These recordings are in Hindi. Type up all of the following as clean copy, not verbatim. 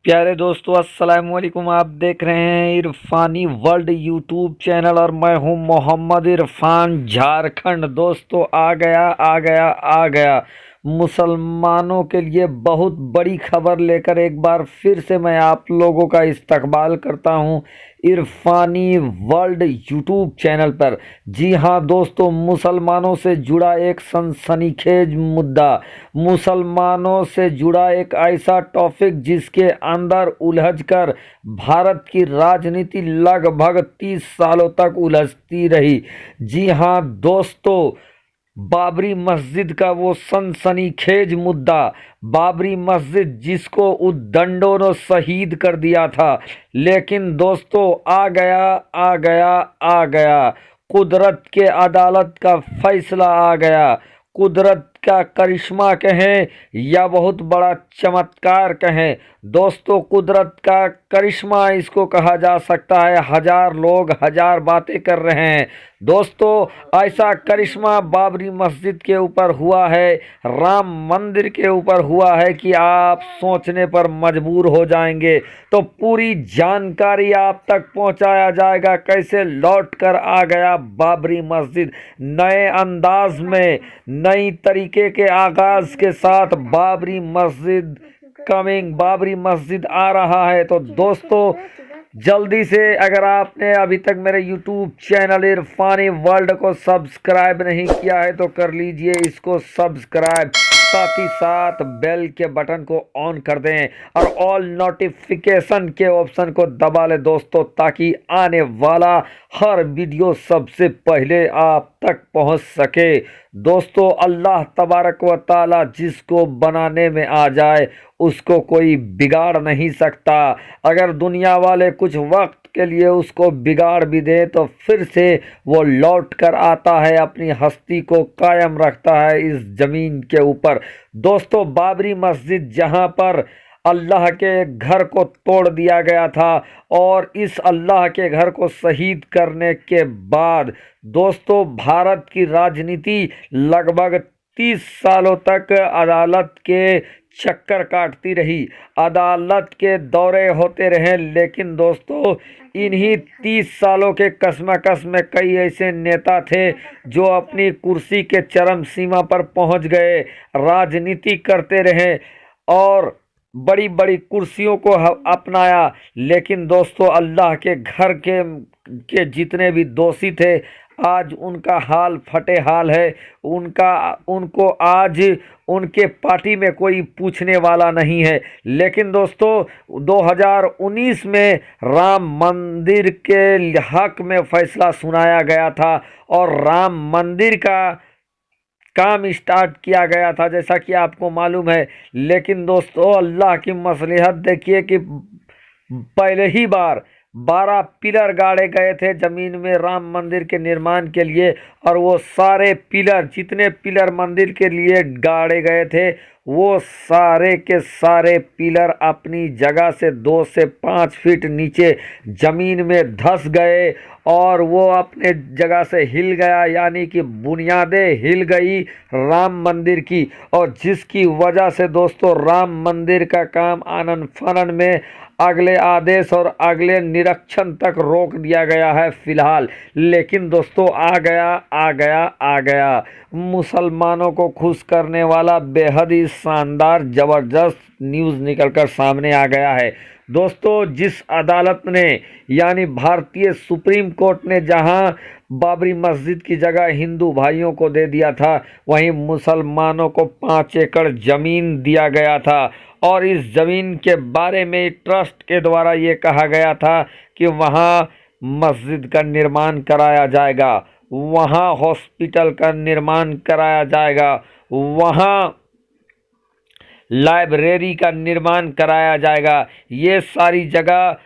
प्यारे दोस्तों, अस्सलाम वालेकुम। आप देख रहे हैं इरफानी वर्ल्ड यूट्यूब चैनल और मैं हूं मोहम्मद इरफान, झारखंड। दोस्तों, आ गया मुसलमानों के लिए बहुत बड़ी खबर लेकर एक बार फिर से मैं आप लोगों का इस्तकबाल करता हूं इरफानी वर्ल्ड यूट्यूब चैनल पर। जी हां दोस्तों, मुसलमानों से जुड़ा एक सनसनीखेज मुद्दा, मुसलमानों से जुड़ा एक ऐसा टॉपिक जिसके अंदर उलझकर भारत की राजनीति लगभग 30 सालों तक उलझती रही। जी हां दोस्तों, बाबरी मस्जिद का वो सनसनीखेज मुद्दा, बाबरी मस्जिद जिसको उद्दंडों ने शहीद कर दिया था। लेकिन दोस्तों, आ गया कुदरत के अदालत का फैसला आ गया। कुदरत का करिश्मा कहें या बहुत बड़ा चमत्कार कहें, दोस्तों कुदरत का करिश्मा इसको कहा जा सकता है। हजार लोग हजार बातें कर रहे हैं दोस्तों। ऐसा करिश्मा बाबरी मस्जिद के ऊपर हुआ है, राम मंदिर के ऊपर हुआ है कि आप सोचने पर मजबूर हो जाएंगे। तो पूरी जानकारी आप तक पहुंचाया जाएगा, कैसे लौट कर आ गया बाबरी मस्जिद नए अंदाज में, नई तरीके के आगाज के साथ। बाबरी मस्जिद कमिंग, बाबरी मस्जिद आ रहा है। तो दोस्तों, जल्दी से अगर आपने अभी तक मेरे YouTube चैनल इरफानी वर्ल्ड को सब्सक्राइब नहीं किया है तो कर लीजिए इसको सब्सक्राइब, साथ ही साथ बेल के बटन को ऑन कर दें और ऑल नोटिफिकेशन के ऑप्शन को दबा लें दोस्तों, ताकि आने वाला हर वीडियो सबसे पहले आप तक पहुंच सके। दोस्तों, अल्लाह तबारक व ताला जिसको बनाने में आ जाए उसको कोई बिगाड़ नहीं सकता। अगर दुनिया वाले कुछ वक्त के लिए उसको बिगाड़ भी दे तो फिर से वो लौट कर आता है, अपनी हस्ती को कायम रखता है इस जमीन के ऊपर। दोस्तों, बाबरी मस्जिद जहां पर अल्लाह के घर को तोड़ दिया गया था और इस अल्लाह के घर को शहीद करने के बाद दोस्तों भारत की राजनीति लगभग 30 सालों तक अदालत के चक्कर काटती रही, अदालत के दौरे होते रहे। लेकिन दोस्तों, इन्हीं 30 सालों के कश्मकश में कई ऐसे नेता थे जो अपनी कुर्सी के चरम सीमा पर पहुंच गए, राजनीति करते रहे और बड़ी बड़ी कुर्सियों को अपनाया। लेकिन दोस्तों, अल्लाह के घर के जितने भी दोषी थे आज उनका हाल फटे हाल है। उनको आज उनके पार्टी में कोई पूछने वाला नहीं है। लेकिन दोस्तों, 2019 में राम मंदिर के हक में फैसला सुनाया गया था और राम मंदिर का काम स्टार्ट किया गया था, जैसा कि आपको मालूम है। लेकिन दोस्तों, अल्लाह की मसलिहत देखिए कि पहले ही बार 12 पिलर गाड़े गए थे जमीन में राम मंदिर के निर्माण के लिए, और वो सारे पिलर, जितने पिलर मंदिर के लिए गाड़े गए थे, वो सारे के सारे पिलर अपनी जगह से 2 से 5 फीट नीचे जमीन में धंस गए और वो अपने जगह से हिल गया, यानी कि बुनियादें हिल गई राम मंदिर की। और जिसकी वजह से दोस्तों राम मंदिर का काम आनन फानन में अगले आदेश और अगले निरीक्षण तक रोक दिया गया है फिलहाल। लेकिन दोस्तों, आ गया मुसलमानों को खुश करने वाला बेहद ही शानदार जबरदस्त न्यूज़ निकलकर सामने आ गया है दोस्तों। जिस अदालत ने, यानी भारतीय सुप्रीम कोर्ट ने, जहां बाबरी मस्जिद की जगह हिंदू भाइयों को दे दिया था, वहीं मुसलमानों को 5 एकड़ ज़मीन दिया गया था। और इस ज़मीन के बारे में ट्रस्ट के द्वारा ये कहा गया था कि वहाँ मस्जिद का निर्माण कराया जाएगा, वहाँ हॉस्पिटल का निर्माण कराया जाएगा, वहाँ लाइब्रेरी का निर्माण कराया जाएगा। ये सारी जगह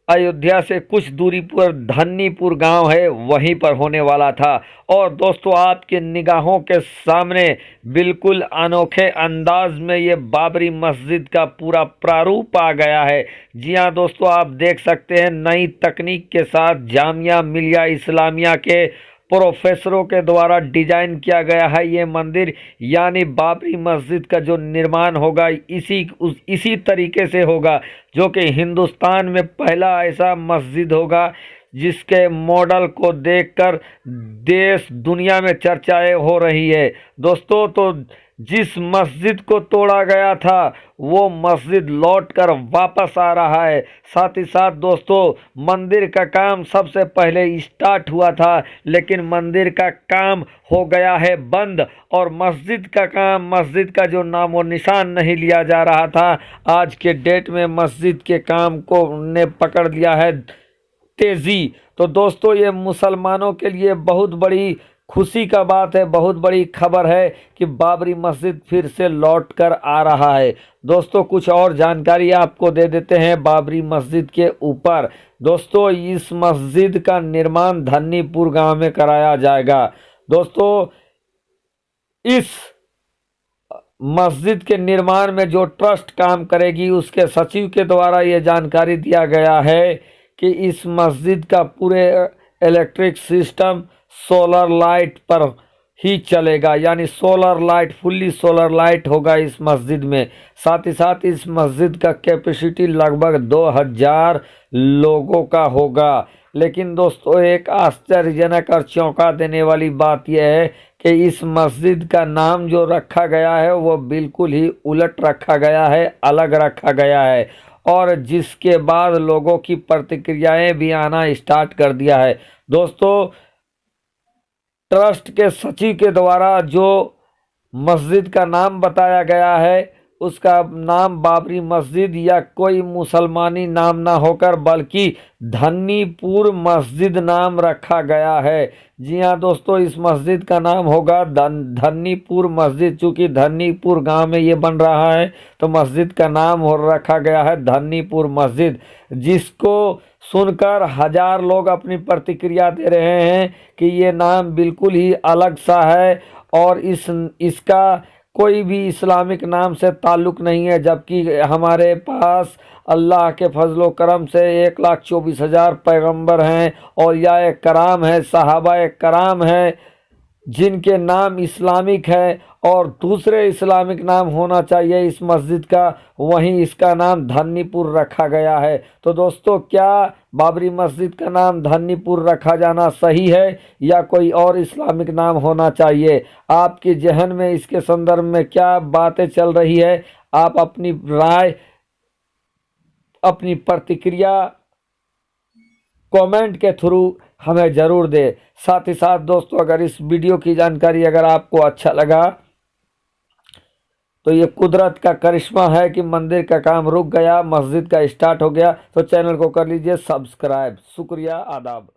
अयोध्या से कुछ दूरी पर धन्नीपुर गांव है, वहीं पर होने वाला था। और दोस्तों, आपके निगाहों के सामने बिल्कुल अनोखे अंदाज में ये बाबरी मस्जिद का पूरा प्रारूप आ गया है। जी हाँ दोस्तों, आप देख सकते हैं नई तकनीक के साथ जामिया मिलिया इस्लामिया के प्रोफेसरों के द्वारा डिजाइन किया गया है ये मंदिर, यानी बाबरी मस्जिद का जो निर्माण होगा इसी तरीके से होगा, जो कि हिंदुस्तान में पहला ऐसा मस्जिद होगा जिसके मॉडल को देखकर देश दुनिया में चर्चाएं हो रही है। दोस्तों, तो जिस मस्जिद को तोड़ा गया था वो मस्जिद लौटकर वापस आ रहा है। साथ ही साथ दोस्तों, मंदिर का काम सबसे पहले स्टार्ट हुआ था, लेकिन मंदिर का काम हो गया है बंद, और मस्जिद का जो नामो निशान नहीं लिया जा रहा था। आज के डेट में मस्जिद के काम को ने पकड़ लिया है तेजी। तो दोस्तों, ये मुसलमानों के लिए बहुत बड़ी खुशी का बात है, बहुत बड़ी खबर है कि बाबरी मस्जिद फिर से लौट कर आ रहा है। दोस्तों, कुछ और जानकारी आपको दे देते हैं बाबरी मस्जिद के ऊपर। दोस्तों, इस मस्जिद का निर्माण धन्नीपुर गांव में कराया जाएगा। दोस्तों, इस मस्जिद के निर्माण में जो ट्रस्ट काम करेगी उसके सचिव के द्वारा ये जानकारी दिया गया है कि इस मस्जिद का पूरे इलेक्ट्रिक सिस्टम सोलर लाइट पर ही चलेगा, यानी फुल्ली सोलर लाइट होगा इस मस्जिद में। साथ ही साथ इस मस्जिद का कैपेसिटी लगभग 2000 लोगों का होगा। लेकिन दोस्तों, एक आश्चर्यजनक और चौंका देने वाली बात यह है कि इस मस्जिद का नाम जो रखा गया है वो बिल्कुल ही उलट रखा गया है, अलग रखा गया है, और जिसके बाद लोगों की प्रतिक्रियाएं भी आना स्टार्ट कर दिया है। दोस्तों, ट्रस्ट के सचिव के द्वारा जो मस्जिद का नाम बताया गया है उसका नाम बाबरी मस्जिद या कोई मुसलमानी नाम ना होकर बल्कि धन्नीपुर मस्जिद नाम रखा गया है। जी हाँ दोस्तों, इस मस्जिद का नाम होगा धन्नीपुर मस्जिद। चूँकि धन्नीपुर गांव में ये बन रहा है तो मस्जिद का नाम हो रखा गया है धन्नीपुर मस्जिद, जिसको सुनकर हजार लोग अपनी प्रतिक्रिया दे रहे हैं कि ये नाम बिल्कुल ही अलग सा है और इसका कोई भी इस्लामिक नाम से ताल्लुक़ नहीं है, जबकि हमारे पास अल्लाह के फजलो करम से 1,24,000 पैगंबर हैं और या कराम है, सहाबा कराम है जिनके नाम इस्लामिक है और दूसरे इस्लामिक नाम होना चाहिए इस मस्जिद का, वहीं इसका नाम धन्नीपुर रखा गया है। तो दोस्तों, क्या बाबरी मस्जिद का नाम धन्नीपुर रखा जाना सही है या कोई और इस्लामिक नाम होना चाहिए? आपके जहन में इसके संदर्भ में क्या बातें चल रही है? आप अपनी राय, अपनी प्रतिक्रिया कमेंट के थ्रू हमें ज़रूर दे। साथ ही साथ दोस्तों, अगर इस वीडियो की जानकारी अगर आपको अच्छा लगा तो ये कुदरत का करिश्मा है कि मंदिर का काम रुक गया, मस्जिद का स्टार्ट हो गया, तो चैनल को कर लीजिए सब्सक्राइब। शुक्रिया, आदाब।